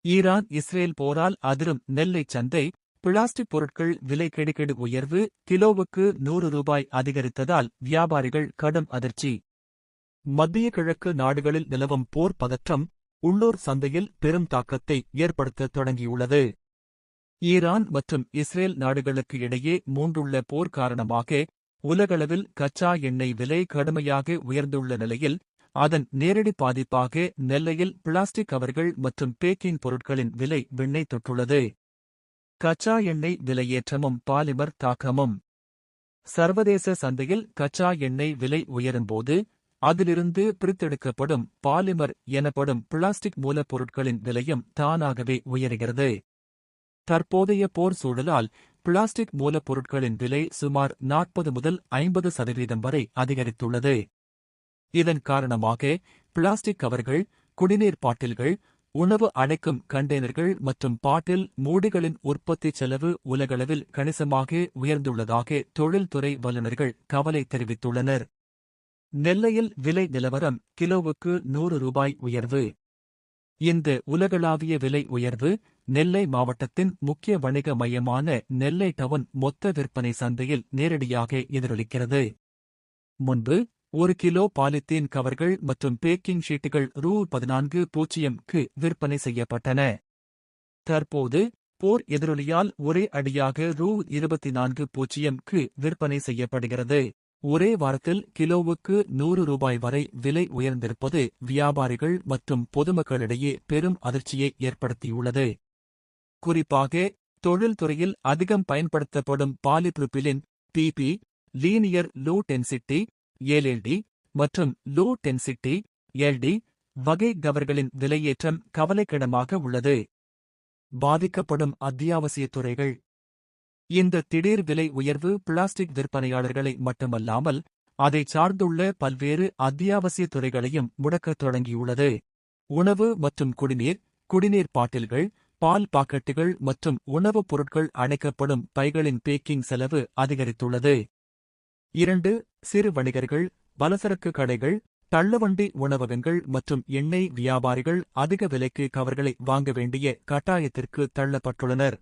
Iran Israel போரால் அதிரும் நெல்லை சந்தை, பிளாஸ்டிக் பொருட்கள் விலை கெடுகெடு உயர்வு, கிலோவுக்கு ரூபாய் 100 அதிகரித்ததால் வியாபாரிகள் கடும் அதிர்ச்சி. மத்திய கிழக்கு நாடுகளில் நிலவும் போர் பதற்றம் உள்ளூர் சந்தையில் பெரும் தாக்கத்தை ஏற்படுத்த தொடங்கியுள்ளது. ஈரான் மற்றும் இஸ்ரேல் நாடுகளுக்கு இடையே மூண்டுள்ள போர் காரணமாக உலகளவில் கச்சா எண்ணெய் விலை கடுமையாக உயர்ந்துள்ள நிலையில், அதன் நேரடி பாதிப்பாக நெல்லையில் பிளாஸ்டிக் கவர்கள் மற்றும் பேக்கிங் பொருட்களின் விலை விண்ணை தொட்டுள்ளது. கச்சா எண்ணெய் விலையேற்றமும் பாலிமர் தாக்கமும். சர்வதேச சந்தையில் கச்சா எண்ணெய் விலை உயரும்போது அதிலிருந்து பிரித்தெடுக்கப்படும் பாலிமர் எனப்படும் பிளாஸ்டிக் மூலப்பொருட்களின் விலையும் தானாகவே உயர்கிறது. தற்போதைய போர் சூழலால் பிளாஸ்டிக் மூலப்பொருட்களின் விலை சுமார் 40 முதல் 50% வரை அதிகரித்துள்ளது. இதன் காரணமாக பிளாஸ்டிக் கவர்கள், குடிநீர் பாட்டில்கள், உணவு அடைக்கும் கண்டெய்னர்கள் மற்றும் பாட்டில் மூடிகளின் உற்பத்தி செலவு உலகளவில் கணிசமாக உயர்ந்துள்ளதாக தொழில்துறை வல்லுநர்கள் கவலை தெரிவித்துள்ளனர். நெல்லையில் விலை நிலவரம் கிலோவுக்கு ரூபாய் 100 உயர்வு. இந்த உலகளாவிய விலை உயர்வு நெல்லை மாவட்டத்தின் முக்கிய வணிக மையமான நெல்லை டவுன் மொத்த விற்பனை சந்தையில் நேரடியாக எதிரொலிக்கிறது. முன்பு 1 கிலோ பாலித்தீன் கவர்கள் மற்றும் பேக்கிங் ஷீட்டுகள் ரூ.14க்கு விற்பனை செய்யப்பட்டன. தற்போது போர் எதிரொலியால் ஒரே அடியாக ரூ.24க்கு விற்பனை செய்யப்படுகிறது. ஒரே வாரத்தில் கிலோவுக்கு ரூபாய் 100 வரை விலை உயர்ந்திருப்பது வியாபாரிகள் மற்றும் பொதுமக்களிடையே பெரும் அதிர்ச்சியை ஏற்படுத்தியுள்ளது. குறிப்பாக தொழில்துறையில் அதிகம் பயன்படுத்தப்படும் polypropylene, PP, linear low density (LLD) மற்றும் லோ டென்சிட்டி (LD) வகை கவர்களின் விலையேற்றம் கவலைக்கிடமாக உள்ளது. பாதிக்கப்படும் அத்தியாவசிய துறைகள். இந்த திடீர் விலை உயர்வு பிளாஸ்டிக் விற்பனையாளர்களை மட்டுமல்லாமல் அதைச் சார்ந்துள்ள பல்வேறு அத்தியாவசிய துறைகளையும் முடக்கத் தொடங்கியுள்ளது. உணவு மற்றும் குடிநீர் பாட்டில்கள், பால் பாக்கெட்டுகள் மற்றும் உணவுப் பொருட்கள் அடைக்கப்படும் பைகளின் பேக்கிங் செலவு அதிகரித்துள்ளது. 2. சிறு வணிகர்கள், பலசரக்கு கடைகள், தள்ளுவண்டி உணவகங்கள் மற்றும் எண்ணெய் வியாபாரிகள் அதிக விலைக்கு கவர்களை வாங்க வேண்டிய கட்டாயத்திற்கு தள்ளப்பட்டுள்ளனர்.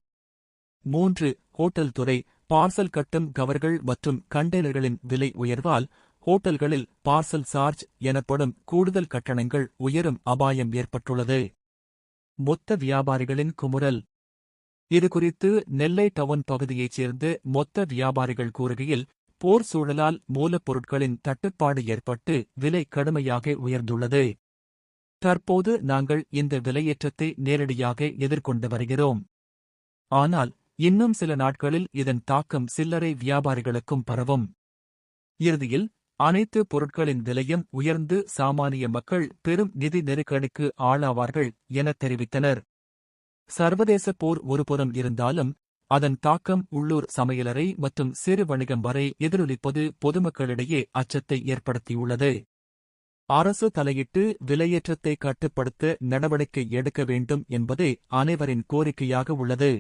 3. ஹோட்டல் துறை, பார்சல் கட்டும் கவர்கள் மற்றும் கண்டெய்னர்களின் விலை உயர்வால் ஹோட்டல்களில் பார்சல் சார்ஜ் எனப்படும் கூடுதல் கட்டணங்கள் உயரும் அபாயம் ஏற்பட்டுள்ளது. மொத்த வியாபாரிகளின் குமுறல். இதுகுறித்து நெல்லை டவுன் பகுதியைச் சேர்ந்த மொத்த வியாபாரிகள் கூறுகையில், போர் சூழலால் மூலப்பொருட்களின் தட்டுப்பாடு ஏற்பட்டு விலை கடுமையாக உயர்ந்துள்ளது. தற்போது நாங்கள் இந்த விலையேற்றத்தை நேரடியாக எதிர்கொண்டு வருகிறோம். ஆனால் இன்னும் சில நாட்களில் இதன் தாக்கம் சில்லறை வியாபாரிகளுக்கும் பரவும். இறுதியில் அனைத்து பொருட்களின் விலையும் உயர்ந்து சாமானிய மக்கள் பெரும் நிதி நெருக்கடிக்கு ஆளாவார்கள் என தெரிவித்தனர். சர்வதேச போர் ஒருபுறம் இருந்தாலும் அதன் தாக்கம் உள்ளூர் சமையலறை மற்றும் சிறு வணிகம் வரை எதிரொலிப்பது பொதுமக்களிடையே அச்சத்தை ஏற்படுத்தியுள்ளது. அரசு தலையிட்டு விலையேற்றத்தை கட்டுப்படுத்த நடவடிக்கை எடுக்க வேண்டும் என்பதே அனைவரின் கோரிக்கையாக உள்ளது.